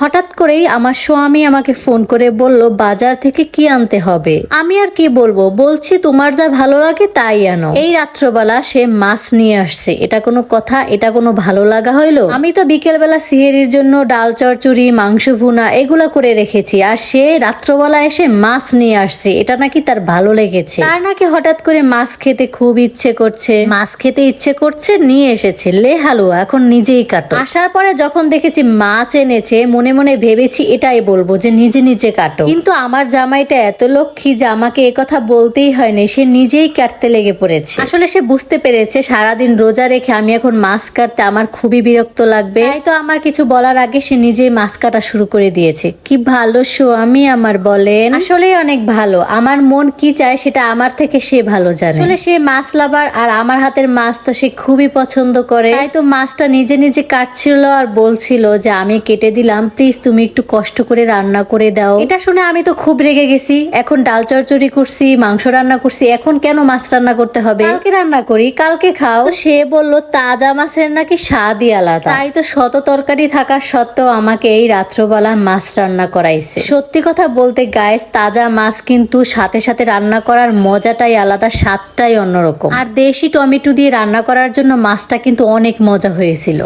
হঠাৎ করেই আমার স্বামী আমাকে ফোন করে বলল বাজার থেকে কি আনতে হবে। আমি আর কি বলবো, বলছি তোমার যা ভালো লাগে তাই আনো। এই রাত্রবেলা সে মাছ নিয়ে আসছে, এটা কোনো কথা? এটা কোনো ভালো লাগা হইলো? আমি তো বিকেলবেলা সিহেরির জন্য ডাল চচ্চড়ি, মাংস ভুনা এগুলা করে রেখেছি, আর সে রাত্রবেলা এসে মাছ নিয়ে আসছে, এটা নাকি তার ভালো লেগেছে। তার নাকি হঠাৎ করে মাছ খেতে খুব ইচ্ছে করছে, মাছ খেতে ইচ্ছে করছে, নিয়ে এসেছে। লে হালুয়া, এখন নিজেই কাটো। আসার পরে যখন দেখেছি মাছ এনেছে, মনে মনে ভেবেছি এটাই বলবো যে নিজে নিজে কাটো, কিন্তু আমার জামাইটা এত লক্ষ্মী যে আমাকে একথা বলতেই হয়নি, সে নিজেই কাটতে লেগে পড়েছে। আসলে সে বুঝতে পেরেছে সারাদিন রোজা রেখে আমি এখন মাছ কাটতে আমার খুবই বিরক্ত লাগবে, তাই তো আমার কিছু বলার আগে সে নিজেই মাছ কাটা শুরু করে দিয়েছে। কি ভালো স্বামী আমার, বলেন। আসলে অনেক ভালো, আমার মন কি চায় সেটা আমার থেকে সে ভালো জানে। আসলে সে মাছ লাভার, আর আমার হাতের মাছ তো সে খুবই পছন্দ করে, তাই তো মাছটা নিজে নিজে কাটছিল আর বলছিল যে আমি কেটে দিলাম, প্লিজ তুমি একটু কষ্ট করে রান্না করে দাও। এটা শুনে আমি তো খুব রেগে গেছি। এখন ডাল চচ্চড়ি করছি, মাংস রান্না করছি, এখন কেন মাছ রান্না করতে হবে? কালকে রান্না করি, কালকে খাও। সে বলল তাজা মাছের নাকি স্বাদই আলাদা, তাই তো শত তরকারি থাকা সত্ত্বেও আমাকে এই রাত্রবেলা মাছ রান্না করাইছে। সত্যি কথা বলতে গাইস, তাজা মাছ কিন্তু সাথে সাথে রান্না করার মজাটাই আলাদা, স্বাদটাই অন্যরকম। আর দেশি টমেটো দিয়ে রান্না করার জন্য মাছটা কিন্তু অনেক মজা হয়েছিল।